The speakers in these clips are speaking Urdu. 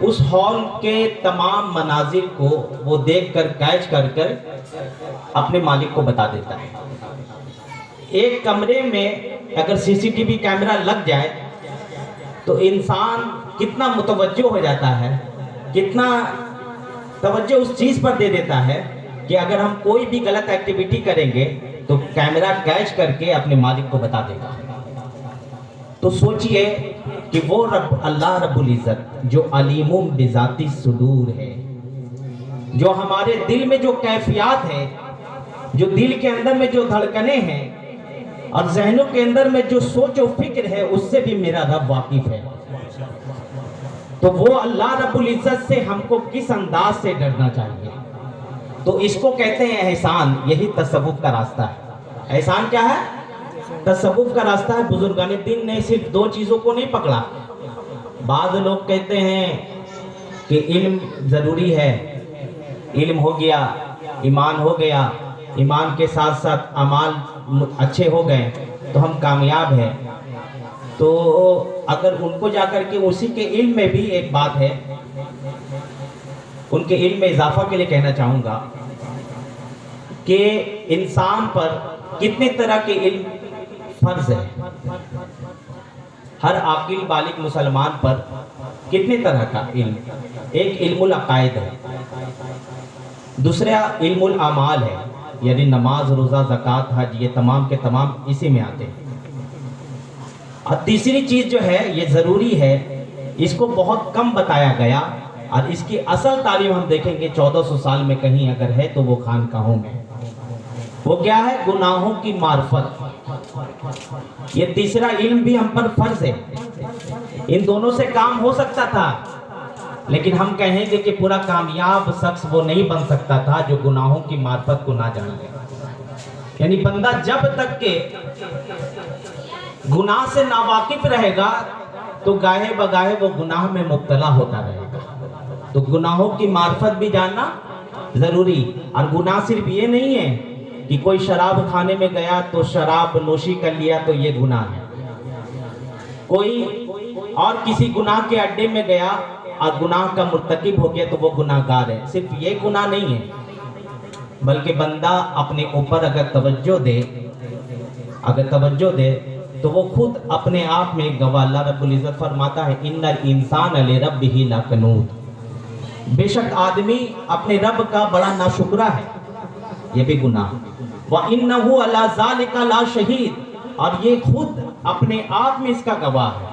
اس ہال کے تمام مناظر کو وہ دیکھ کر کیچ کر کر اپنے مالک کو بتا دیتا ہے۔ ایک کمرے میں اگر سی سی ٹی وی کیمرہ لگ جائے تو انسان کتنا متوجہ ہو جاتا ہے، کتنا توجہ اس چیز پر دے دیتا ہے کہ اگر ہم کوئی بھی غلط ایکٹیویٹی کریں گے تو کیمرہ کیچ کر کے اپنے مالک کو بتا دے گا۔ تو سوچئے کہ وہ رب اللہ رب العزت جو علیم بذات الصدور ہے، جو ہمارے دل میں جو کیفیات ہے، جو دل کے اندر میں جو دھڑکنے ہیں اور ذہنوں کے اندر میں جو سوچ و فکر ہے، اس سے بھی میرا رب واقف ہے۔ تو وہ اللہ رب العزت سے ہم کو کس انداز سے ڈرنا چاہیے؟ تو اس کو کہتے ہیں احسان، یہی تصوف کا راستہ ہے۔ احسان کیا ہے؟ تصوف کا راستہ ہے۔ بزرگان دین نے صرف دو چیزوں کو نہیں پکڑا۔ بعض لوگ کہتے ہیں کہ علم ضروری ہے، علم ہو گیا، ایمان ہو گیا، ایمان کے ساتھ ساتھ اعمال اچھے ہو گئے تو ہم کامیاب ہیں۔ تو اگر ان کو جا کر کے اسی کے علم میں بھی ایک بات ہے، ان کے علم میں اضافہ کے لیے کہنا چاہوں گا کہ انسان پر کتنے طرح کے علم فرض ہے۔ ہر عاقل بالغ مسلمان پر کتنے طرح کا علم؟ ایک علم العقائد ہے، دوسرا علم الاعمال ہے، یعنی نماز، روزہ، زکوٰۃ، حج، یہ تمام کے تمام اسی میں آتے ہیں۔ اور تیسری چیز جو ہے یہ ضروری ہے، اس کو بہت کم بتایا گیا، اور اس کی اصل تعلیم ہم دیکھیں گے 1400 سال میں کہیں اگر ہے تو وہ خانقاہوں میں۔ وہ کیا ہے؟ گناہوں کی معرفت۔ یہ تیسرا علم بھی ہم پر فرض ہے۔ ان دونوں سے کام ہو سکتا تھا، لیکن ہم کہیں گے کہ پورا کامیاب شخص وہ نہیں بن سکتا تھا جو گناہوں کی معرفت کو نہ جانے۔ یعنی بندہ جب تک کہ گناہ سے ناواقف رہے گا تو گاہے بگاہے وہ گناہ میں مبتلا ہوتا رہے گا۔ تو گناہوں کی معرفت بھی جاننا ضروری۔ اور گناہ صرف یہ نہیں ہے کہ کوئی شراب کھانے میں گیا تو شراب نوشی کر لیا تو یہ گناہ ہے، کوئی اور کسی گناہ کے اڈے میں گیا اور گناہ کا مرتکب ہو گیا تو وہ گناہ گار ہے۔ صرف یہ گناہ نہیں ہے، بلکہ بندہ اپنے اوپر اگر توجہ دے تو وہ خود اپنے آپ میں گواہ۔ اللہ رب العزت فرماتا ہے ان الانسان لربہ لکنود، بے شک آدمی اپنے رب کا بڑا ناشکرا ہے، یہ بھی گناہ۔ وَإِنَّهُ عَلَى ذَلِكَ لَشَهِيدٌ، اور یہ خود اپنے آپ میں اس کا گواہ ہے۔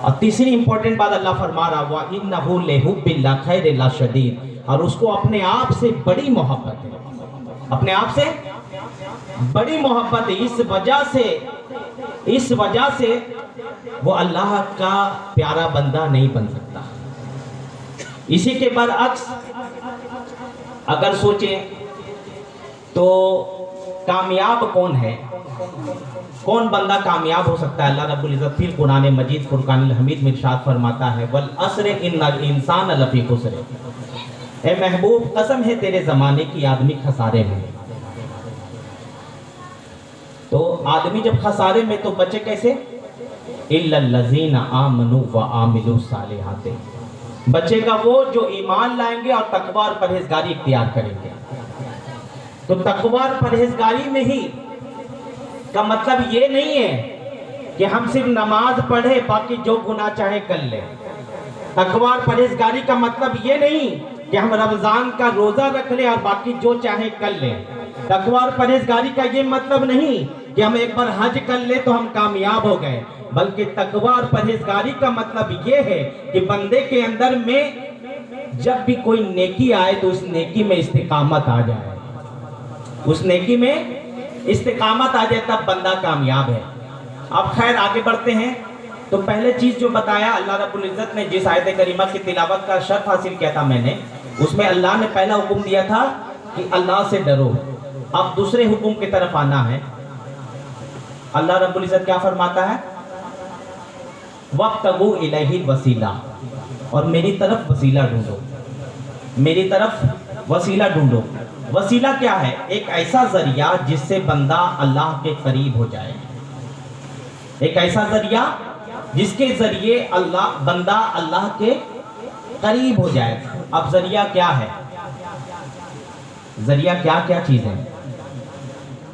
اور تیسری امپورٹنٹ بات اللہ فرما رہا وَإِنَّهُ لِحُبِّ الْخَيْرِ لَشَدِيدٌ، اور اس کو اپنے آپ سے بڑی محبت ہے، اپنے آپ سے بڑی محبت ہے۔ اس وجہ سے وہ اللہ کا پیارا بندہ نہیں بن سکتا۔ اسی کے برعکس اگر سوچیں تو کامیاب کون ہے؟ کون بندہ کامیاب ہو سکتا ہے؟ اللہ رب العزت پھر قرآن مجید فرقان الحمید میں ارشاد فرماتا ہے وَالْعَصْرِ إِنَّ الْإِنسَانَ لَفِي خُسْرٍ، اے محبوب قسم ہے تیرے زمانے کی، آدمی خسارے میں۔ تو آدمی جب خسارے میں تو بچے کیسے؟ إِلَّا الَّذِينَ آمَنُوا وَعَمِلُوا الصَّالِحَاتِ، بچے گا وہ جو ایمان لائیں گے اور تقوی اور پرہیزگاری اختیار کریں گے۔ تو تقوی اور پرہیزگاری میں ہی کا مطلب یہ نہیں ہے کہ ہم صرف نماز پڑھے باقی جو گناہ چاہے کر لیں۔ تقوی اور پرہیزگاری کا مطلب یہ نہیں کہ ہم رمضان کا روزہ رکھ لیں اور باقی جو چاہے کر لیں۔ تقوی اور پرہیزگاری کا یہ مطلب نہیں کہ ہم ایک بار حج کر لیں تو ہم کامیاب ہو گئے، بلکہ تقوی اور پرہیزگاری کا مطلب یہ ہے کہ بندے کے اندر میں جب بھی کوئی نیکی آئے تو اس نیکی میں استقامت آ جائے، اس نیکی میں استقامت آ جائے، تب بندہ کامیاب ہے۔ اب خیر آگے بڑھتے ہیں۔ تو پہلے چیز جو بتایا اللہ رب العزت نے جس آیت کریمہ کی تلاوت کا شرف حاصل کیا تھا میں نے، اس میں اللہ نے پہلا حکم دیا تھا کہ اللہ سے ڈرو۔ اب دوسرے حکم کی طرف آنا ہے۔ اللہ رب العزت کیا فرماتا ہے؟ وَابْتَغُوا إِلَيْهِ الْوَسِيلَةَ، اور میری طرف وسیلہ ڈھونڈو، میری طرف وسیلہ ڈھونڈو۔ وسیلہ کیا ہے؟ ایک ایسا ذریعہ جس سے بندہ اللہ کے قریب ہو جائے، ایک ایسا ذریعہ جس کے ذریعے بندہ اللہ کے قریب ہو جائے. اب ذریعہ کیا ہے؟ ذریعہ کیا کیا چیزیں؟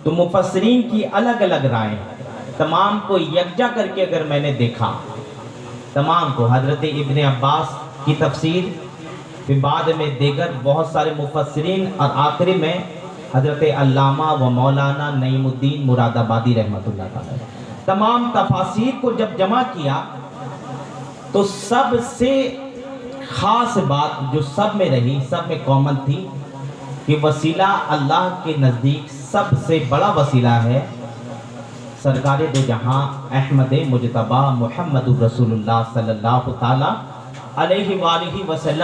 تو مفسرین کی الگ الگ رائیں، تمام کو یکجا کر کے اگر میں نے دیکھا، تمام کو، حضرت ابن عباس کی تفسیر، پھر بعد میں دیگر بہت سارے مفسرین، اور آخری میں حضرت علامہ و مولانا نعیم الدین مراد آبادی رحمۃ اللہ تعالی، تمام تفاسیر کو جب جمع کیا تو سب سے خاص بات جو سب میں رہی، سب میں کامن تھی، کہ وسیلہ اللہ کے نزدیک سب سے بڑا وسیلہ ہے سرکار دو جہاں احمد مجتبی محمد رسول اللہ صلی اللہ تعالی علیہ وآلہ وسلم